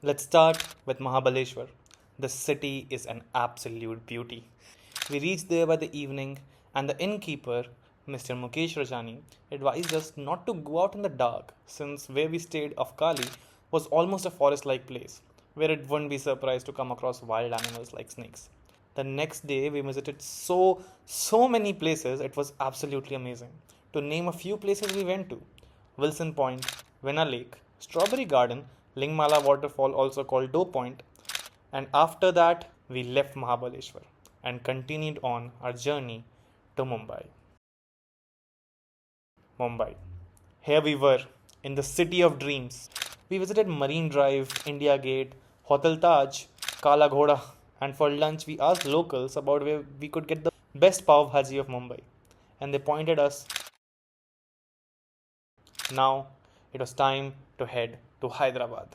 Let's start with Mahabaleshwar. The city is an absolute beauty. We reached there by the evening, and the innkeeper, Mr. Mukesh Rajani, advised us not to go out in the dark since where we stayed of Kali was almost a forest like place where it wouldn't be surprised to come across wild animals like snakes. The next day we visited so many places, it was absolutely amazing. To name a few places we went to: Wilson Point, Vena Lake, Strawberry Garden, Lingmala Waterfall, also called Doe Point, and after that we left Mahabaleshwar and continued on our journey to Mumbai. Mumbai. Here we were in the city of dreams. We visited Marine Drive, India Gate, Hotel Taj, Kala Ghoda, and for lunch we asked locals about where we could get the best pav bhaji of Mumbai. And they pointed us. Now it was time to head to Hyderabad.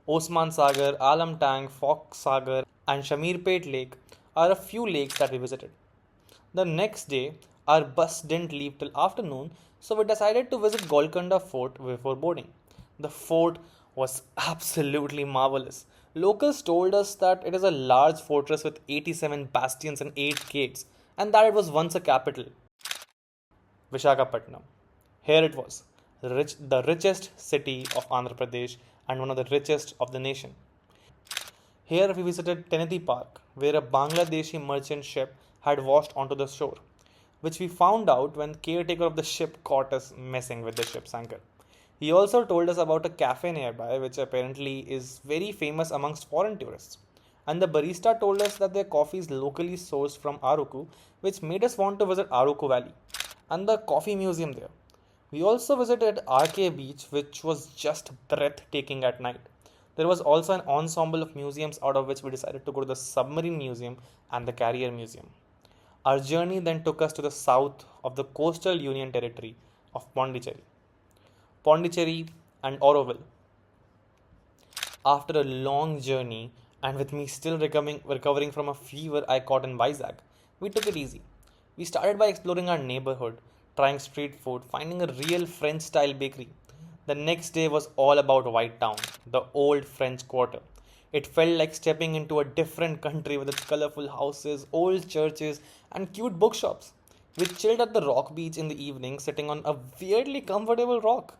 Osman Sagar, Alam Tank, Fox Sagar, and Shamirpet Lake are a few lakes that we visited. The next day, our bus didn't leave till afternoon, so we decided to visit Golconda Fort before boarding. The fort was absolutely marvelous. Locals told us that it is a large fortress with 87 bastions and 8 gates, and that it was once a capital. Vishakhapatnam. Here it was, the richest city of Andhra Pradesh and one of the richest of the nation. Here we visited Teneti Park, where a Bangladeshi merchant ship had washed onto the shore, which we found out when the caretaker of the ship caught us messing with the ship's anchor. He also told us about a cafe nearby, which apparently is very famous amongst foreign tourists. And the barista told us that their coffee is locally sourced from Aruku, which made us want to visit Aruku Valley and the coffee museum there. We also visited RK Beach, which was just breathtaking at night. There was also an ensemble of museums, out of which we decided to go to the Submarine Museum and the Carrier Museum. Our journey then took us to the south of the coastal union territory of Pondicherry and Auroville. After a long journey, and with me still recovering from a fever I caught in Vizag, we took it easy. We started by exploring our neighborhood, trying street food, finding a real French style bakery. The next day was all about White Town, the old French quarter. It felt like stepping into a different country with its colorful houses, old churches, and cute bookshops. We chilled at the rock beach in the evening, sitting on a weirdly comfortable rock.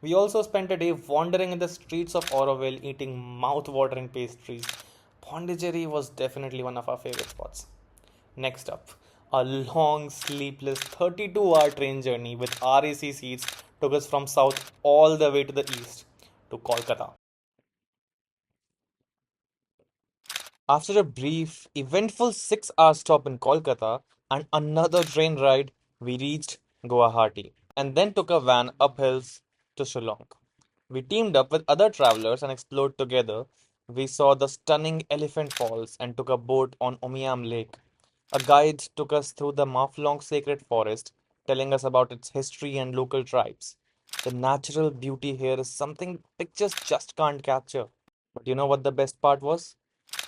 We also spent a day wandering in the streets of Auroville, eating mouth-watering pastries. Pondicherry was definitely one of our favorite spots. Next up, a long, sleepless 32-hour train journey with RAC seats took us from south all the way to the east to Kolkata. After a brief, eventful 6 hour stop in Kolkata and another train ride, we reached Guwahati and then took a van up hills to Shillong. We teamed up with other travelers and explored together. We saw the stunning Elephant Falls and took a boat on Umiam Lake. A guide took us through the Maflong Sacred Forest, telling us about its history and local tribes. The natural beauty here is something pictures just can't capture. But you know what the best part was?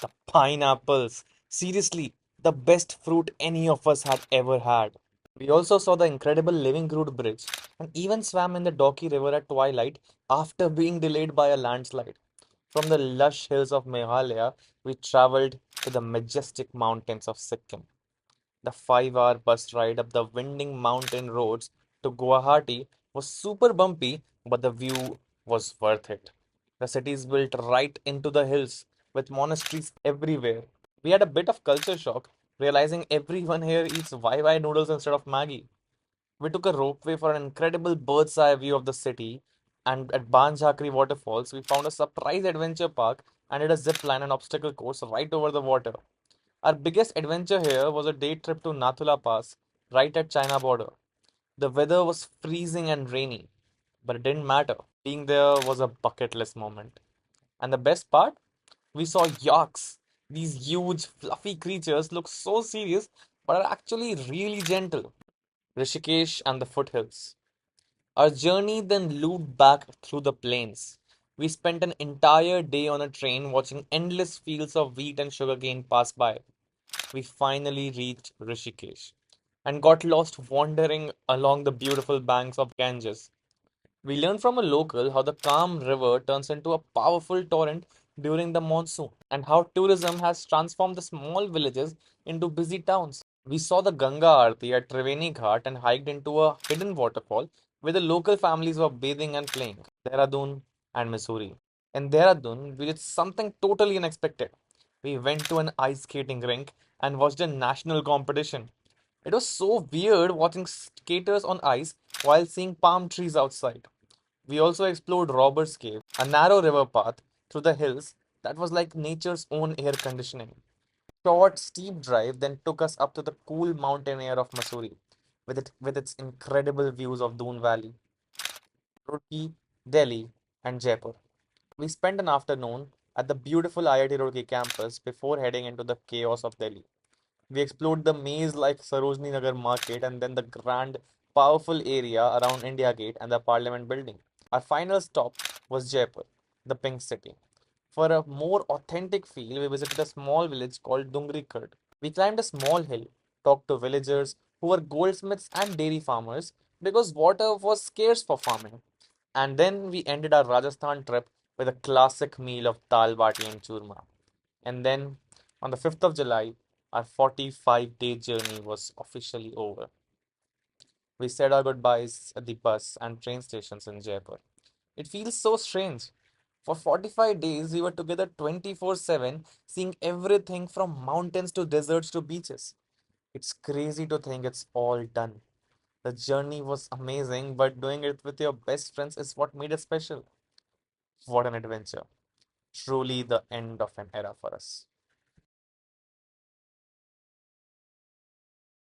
The pineapples. Seriously, the best fruit any of us had ever had. We also saw the incredible Living Root Bridge and even swam in the Doki River at twilight after being delayed by a landslide. From the lush hills of Meghalaya, we traveled to the majestic mountains of Sikkim. The 5 hour bus ride up the winding mountain roads to Guwahati was super bumpy, but the view was worth it. The city is built right into the hills with monasteries everywhere. We had a bit of culture shock, realizing everyone here eats YY noodles instead of Maggie. We took a ropeway for an incredible bird's eye view of the city, and at Banjhakri Waterfalls, we found a surprise adventure park and did a zip line and obstacle course right over the water. Our biggest adventure here was a day trip to Nathula Pass, right at China border. The weather was freezing and rainy, but it didn't matter. Being there was a bucket list moment. And the best part? We saw yaks. These huge, fluffy creatures look so serious, but are actually really gentle. Rishikesh and the foothills. Our journey then looped back through the plains. We spent an entire day on a train watching endless fields of wheat and sugarcane pass by. We finally reached Rishikesh and got lost wandering along the beautiful banks of Ganges. We learned from a local how the calm river turns into a powerful torrent during the monsoon and how tourism has transformed the small villages into busy towns. We saw the Ganga Aarti at Triveni Ghat and hiked into a hidden waterfall where the local families were bathing and playing. Dehradun and Missouri. In Dehradun, we did something totally unexpected. We went to an ice skating rink and watched a national competition. It was so weird watching skaters on ice while seeing palm trees outside. We also explored Robert's Cave, a narrow river path through the hills that was like nature's own air conditioning. Short, steep drive then took us up to the cool mountain air of Missouri, with its incredible views of Doon Valley, Roorkee, Delhi, and Jaipur. We spent an afternoon at the beautiful IIT Roorkee campus before heading into the chaos of Delhi. We explored the maze like Sarojini Nagar Market and then the grand, powerful area around India Gate and the Parliament building. Our final stop was Jaipur, the Pink City. For a more authentic feel, we visited a small village called Dungrikard. We climbed a small hill, talked to villagers who were goldsmiths and dairy farmers because water was scarce for farming. And then we ended our Rajasthan trip with a classic meal of dal bati and churma. And then on the 5th of July, our 45-day journey was officially over. We said our goodbyes at the bus and train stations in Jaipur. It feels so strange. For 45 days, we were together 24/7, seeing everything from mountains to deserts to beaches. It's crazy to think it's all done. The journey was amazing, but doing it with your best friends is what made it special. What an adventure. Truly the end of an era for us.